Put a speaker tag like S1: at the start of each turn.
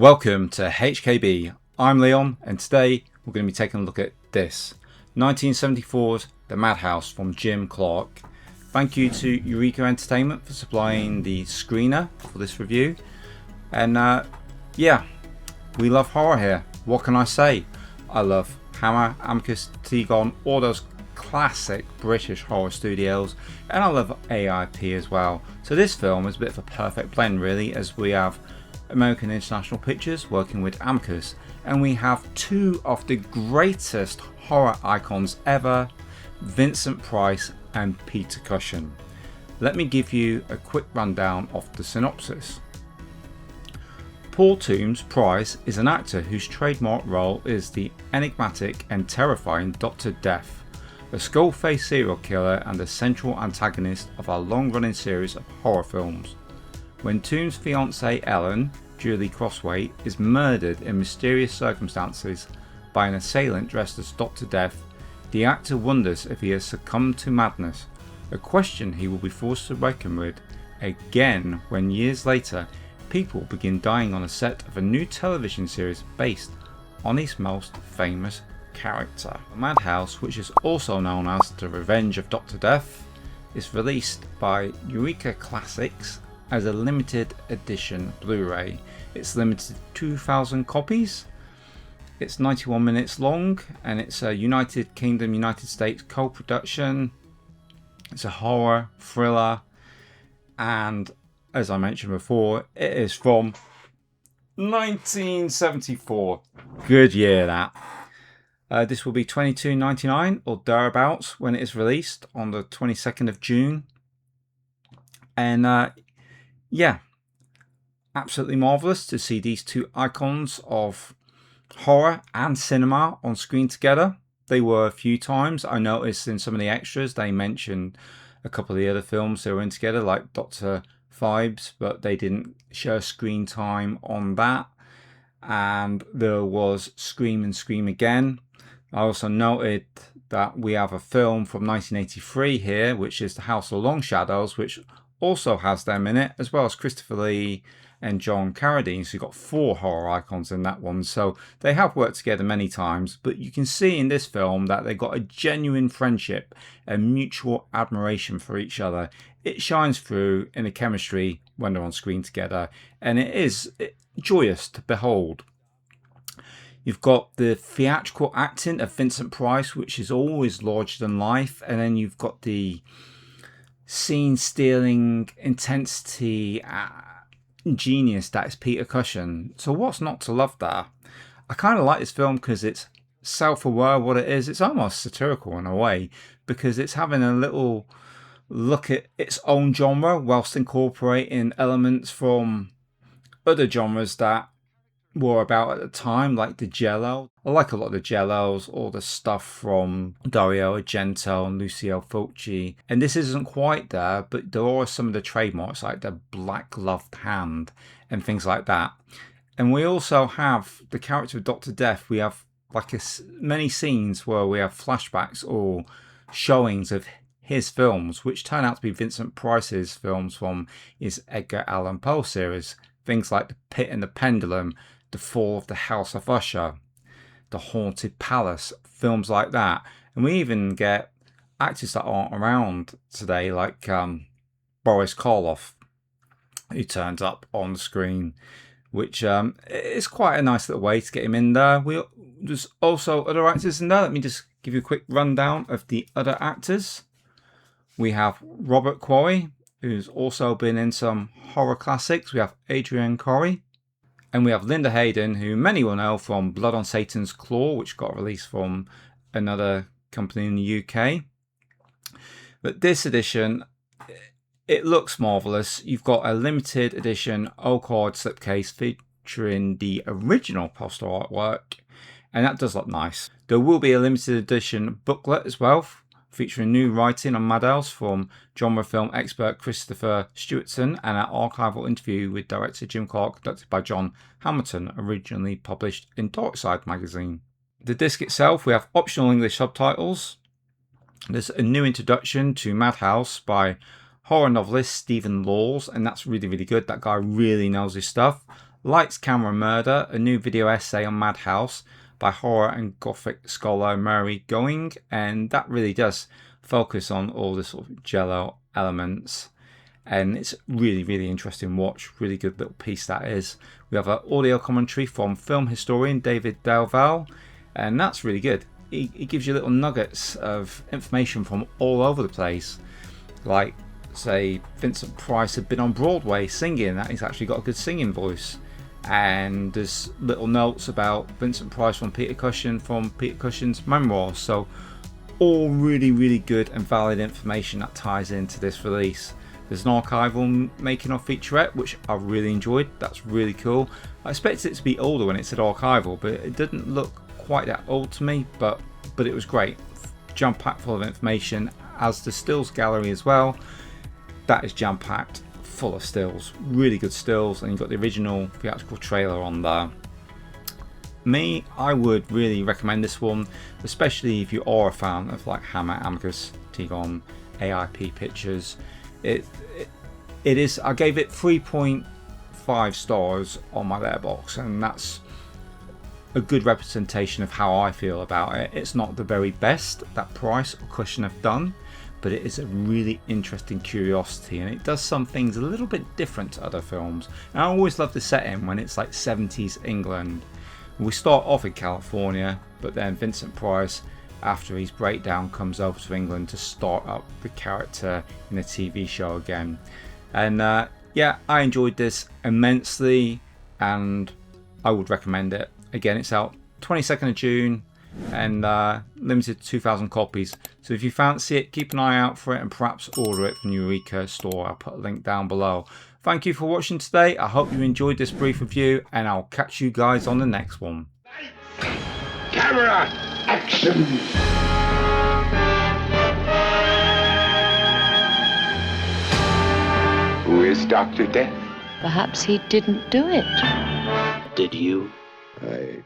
S1: Welcome to HKB. I'm Leon, and today we're going to be taking a look at this 1974's The Madhouse from Jim Clark. Thank you to Eureka Entertainment for supplying the screener for this review. And yeah, we love horror here. What can I say? I love Hammer, Amicus, Tegon, all those classic British horror studios, and I love AIP as well. So this film is a bit of a perfect blend really, as we have American International Pictures working with Amicus, and we have two of the greatest horror icons ever, Vincent Price and Peter Cushing. Let me give you a quick rundown of the synopsis. Paul Toombs Price is an actor whose trademark role is the enigmatic and terrifying Dr. Death, a skull-faced serial killer and the central antagonist of our long-running series of horror films. When Toombs' fiancée Ellen, Julie Crossway, is murdered in mysterious circumstances by an assailant dressed as Dr. Death, the actor wonders if he has succumbed to madness, a question he will be forced to reckon with again when years later people begin dying on a set of a new television series based on his most famous character. Madhouse, which is also known as The Revenge of Dr. Death, is released by Eureka Classics as a limited edition Blu-ray. It's limited to 2,000 copies. It's 91 minutes long, and it's a United Kingdom, United States co-production. It's a horror thriller, and as I mentioned before, it is from 1974. Good year that. This will be $22.99 or thereabouts when it is released on the 22nd of June. And yeah, absolutely marvellous to see these two icons of horror and cinema on screen together. They were a few times. I noticed in some of the extras they mentioned a couple of the other films they were in together, like Dr. Vibes, but they didn't show screen time on that. And there was Scream and Scream Again. I also noted that we have a film from 1983 here, which is The House of Long Shadows, which also has them in it, as well as Christopher Lee and John Carradine. So you've got 4 horror icons in that one. So they have worked together many times, but you can see in this film that they've got a genuine friendship and mutual admiration for each other. It shines through in the chemistry when they're on screen together, and it is joyous to behold. You've got the theatrical acting of Vincent Price, which is always larger than life, and then you've got the scene-stealing intensity genius that is Peter Cushing. So what's not to love there? I kind of like this film because it's self-aware of what it is. It's almost satirical in a way, because it's having a little look at its own genre whilst incorporating elements from other genres that were about at the time, like the Jello. I like a lot of the Jellos, all the stuff from Dario Argento and Lucio Fulci. And this isn't quite there, but there are some of the trademarks like the black gloved hand and things like that. And we also have the character of Dr. Death. We have like many scenes where we have flashbacks or showings of his films, which turn out to be Vincent Price's films from his Edgar Allan Poe series. Things like The Pit and the Pendulum, The Fall of the House of Usher, The Haunted Palace, films like that. And we even get actors that aren't around today, like Boris Karloff, who turns up on the screen, which is quite a nice little way to get him in there. There's also other actors in there. Let me just give you a quick rundown of the other actors. We have Robert Quarry, who's also been in some horror classics. We have Adrienne Corry. And we have Linda Hayden, who many will know from Blood on Satan's Claw, which got released from another company in the UK. But this edition, it looks marvellous. You've got a limited edition O-card slipcase featuring the original poster artwork, and that does look nice. There will be a limited edition booklet as well, featuring new writing on Madhouse from genre film expert Christopher Stewardson and an archival interview with director Jim Clark conducted by John Hamilton, originally published in Darkside magazine. The disc itself, we have optional English subtitles. There's a new introduction to Madhouse by horror novelist Stephen Laws, and that's really, really good. That guy really knows his stuff. Lights, Camera, Murder, a new video essay on Madhouse by horror and gothic scholar Murray Going, and that really does focus on all the sort of jello elements, and it's really interesting watch. Really good little piece that is. We have an audio commentary from film historian David Delval, and that's really good. He gives you little nuggets of information from all over the place, like say Vincent Price had been on Broadway singing, that he's actually got a good singing voice, and there's little notes about Vincent Price from Peter Cushing from Peter Cushing's memoirs. So all really good and valid information that ties into this release. There's an archival making of featurette which I really enjoyed. That's really cool. I expected it to be older when it said archival, but it didn't look quite that old to me, but it was great. Jam packed full of information, as the stills gallery as well. That is jam packed full of stills, really good stills, and you've got the original theatrical trailer on there. I would really recommend this one, especially if you are a fan of like Hammer, Amicus, Tegon, AIP Pictures. It is. I gave it 3.5 stars on my letterbox, and that's a good representation of how I feel about it. It's not the very best that Price or Cushing have done, but it is a really interesting curiosity, and it does some things a little bit different to other films. And I always love the setting when it's like 70s England. We start off in California, but then Vincent Price, after his breakdown, comes over to England to start up the character in the TV show again. And yeah, I enjoyed this immensely, and I would recommend it. Again, it's out 22nd of June and limited to 2,000 copies. So if you fancy it, keep an eye out for it and perhaps order it from Eureka store. I'll put a link down below. Thank you for watching today. I hope you enjoyed this brief review, and I'll catch you guys on the next one.
S2: Camera, action! Who is Dr. Death?
S3: Perhaps he didn't do it.
S2: Did you? I